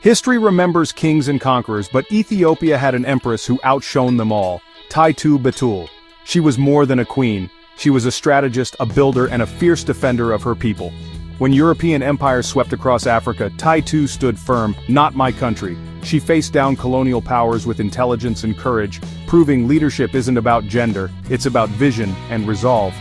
History remembers kings and conquerors, but Ethiopia had an empress who outshone them all, Taytu Betul. She was more than a queen. She was a strategist, a builder, and a fierce defender of her people. When European empires swept across Africa, Taytu stood firm, "Not my country." She faced down colonial powers with intelligence and courage, proving leadership isn't about gender, it's about vision and resolve.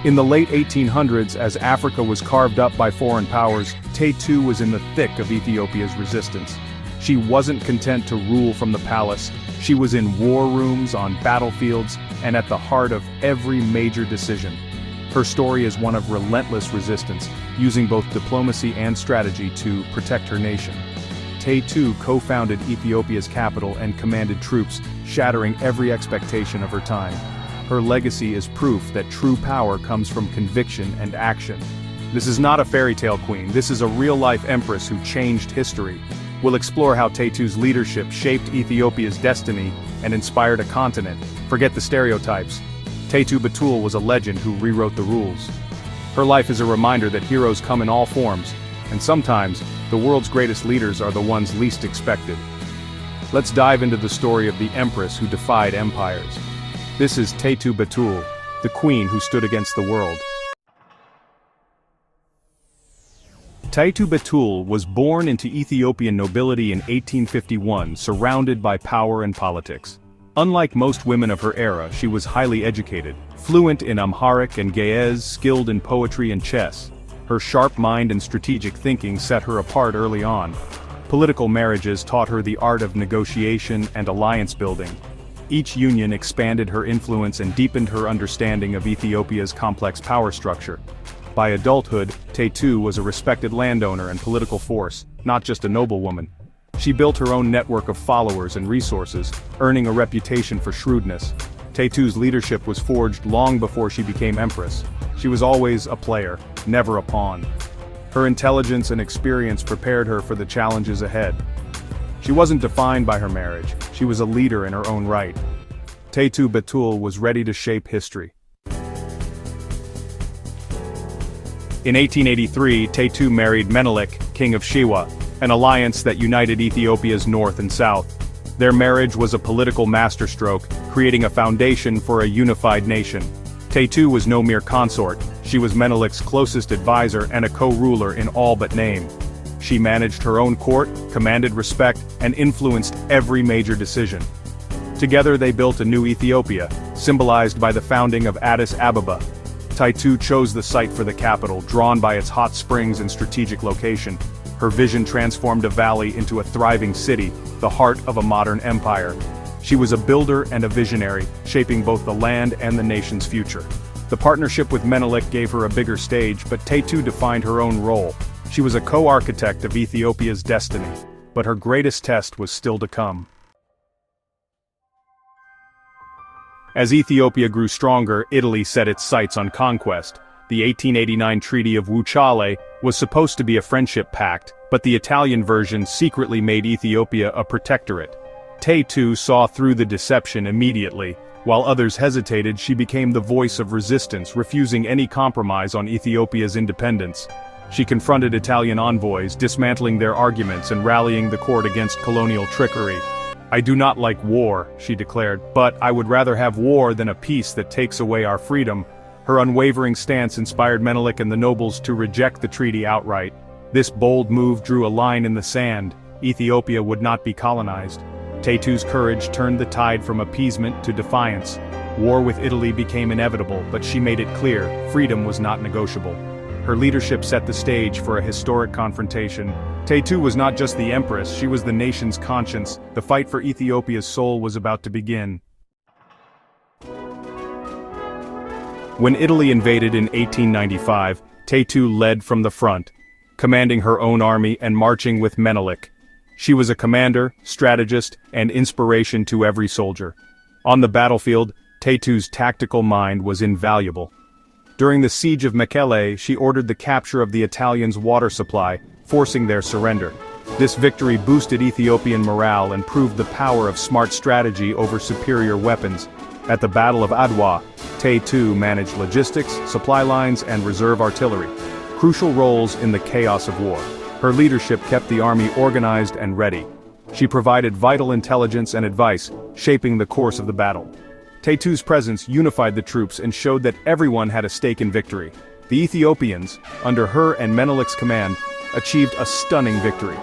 In the late 1800s, as Africa was carved up by foreign powers, Taytu was in the thick of Ethiopia's resistance. She wasn't content to rule from the palace. She was in war rooms, on battlefields, and at the heart of every major decision. Her story is one of relentless resistance, using both diplomacy and strategy to protect her nation. Taytu co-founded Ethiopia's capital and commanded troops, shattering every expectation of her time. Her legacy is proof that true power comes from conviction and action. This is not a fairy tale queen, this is a real-life empress who changed history. We'll explore how Taytu's leadership shaped Ethiopia's destiny and inspired a continent. Forget the stereotypes. Taytu Betul was a legend who rewrote the rules. Her life is a reminder that heroes come in all forms, and sometimes, the world's greatest leaders are the ones least expected. Let's dive into the story of the empress who defied empires. This is Taytu Betul, the queen who stood against the world. Taytu Betul was born into Ethiopian nobility in 1851, surrounded by power and politics. Unlike most women of her era, she was highly educated, fluent in Amharic and Ge'ez, skilled in poetry and chess. Her sharp mind and strategic thinking set her apart early on. Political marriages taught her the art of negotiation and alliance building. Each union expanded her influence and deepened her understanding of Ethiopia's complex power structure. By adulthood, Taytu was a respected landowner and political force, not just a noblewoman. She built her own network of followers and resources, earning a reputation for shrewdness. Taytu's leadership was forged long before she became empress. She was always a player, never a pawn. Her intelligence and experience prepared her for the challenges ahead. She wasn't defined by her marriage, she was a leader in her own right. Taytu Betul was ready to shape history. In 1883, Taytu married Menelik, king of Shewa, an alliance that united Ethiopia's north and south. Their marriage was a political masterstroke, creating a foundation for a unified nation. Taytu was no mere consort, she was Menelik's closest advisor and a co-ruler in all but name. She managed her own court, commanded respect, and influenced every major decision. Together they built a new Ethiopia, symbolized by the founding of Addis Ababa. Taytu chose the site for the capital, drawn by its hot springs and strategic location. Her vision transformed a valley into a thriving city, the heart of a modern empire. She was a builder and a visionary, shaping both the land and the nation's future. The partnership with Menelik gave her a bigger stage, but Taytu defined her own role. She was a co-architect of Ethiopia's destiny, but her greatest test was still to come. As Ethiopia grew stronger, Italy set its sights on conquest. The 1889 Treaty of Wuchale was supposed to be a friendship pact, but the Italian version secretly made Ethiopia a protectorate. Taytu saw through the deception immediately. While others hesitated, she became the voice of resistance, refusing any compromise on Ethiopia's independence. She confronted Italian envoys, dismantling their arguments and rallying the court against colonial trickery. "I do not like war," she declared, "but I would rather have war than a peace that takes away our freedom." Her unwavering stance inspired Menelik and the nobles to reject the treaty outright. This bold move drew a line in the sand. Ethiopia would not be colonized. Taytu's courage turned the tide from appeasement to defiance. War with Italy became inevitable, but she made it clear, freedom was not negotiable. Her leadership set the stage for a historic confrontation. Taytu was not just the empress, she was the nation's conscience. The fight for Ethiopia's soul was about to begin. When Italy invaded in 1895, Taytu led from the front, commanding her own army and marching with Menelik. She was a commander, strategist, and inspiration to every soldier. On the battlefield, Taytu's tactical mind was invaluable. During the siege of Mekelle, she ordered the capture of the Italians' water supply, forcing their surrender. This victory boosted Ethiopian morale and proved the power of smart strategy over superior weapons. At the Battle of Adwa, Taytu managed logistics, supply lines, and reserve artillery, crucial roles in the chaos of war. Her leadership kept the army organized and ready. She provided vital intelligence and advice, shaping the course of the battle. Taytu's presence unified the troops and showed that everyone had a stake in victory. The Ethiopians, under her and Menelik's command, achieved a stunning victory.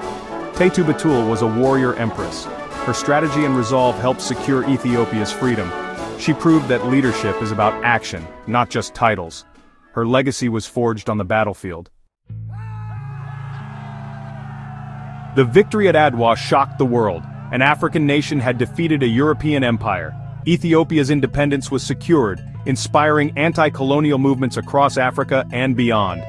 Taytu Betul was a warrior empress. Her strategy and resolve helped secure Ethiopia's freedom. She proved that leadership is about action, not just titles. Her legacy was forged on the battlefield. The victory at Adwa shocked the world. An African nation had defeated a European empire. Ethiopia's independence was secured, inspiring anti-colonial movements across Africa and beyond.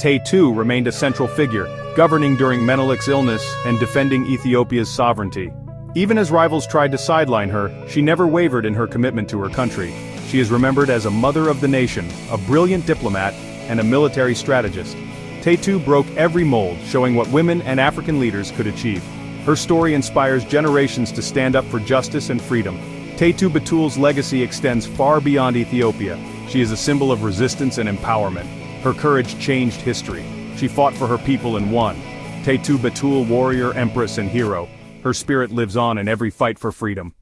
Taytu remained a central figure, governing during Menelik's illness and defending Ethiopia's sovereignty. Even as rivals tried to sideline her, she never wavered in her commitment to her country. She is remembered as a mother of the nation, a brilliant diplomat, and a military strategist. Taytu broke every mold, showing what women and African leaders could achieve. Her story inspires generations to stand up for justice and freedom. Taytu Betul's legacy extends far beyond Ethiopia. She is a symbol of resistance and empowerment. Her courage changed history. She fought for her people and won. Taytu Betul, warrior, empress, and hero. Her spirit lives on in every fight for freedom.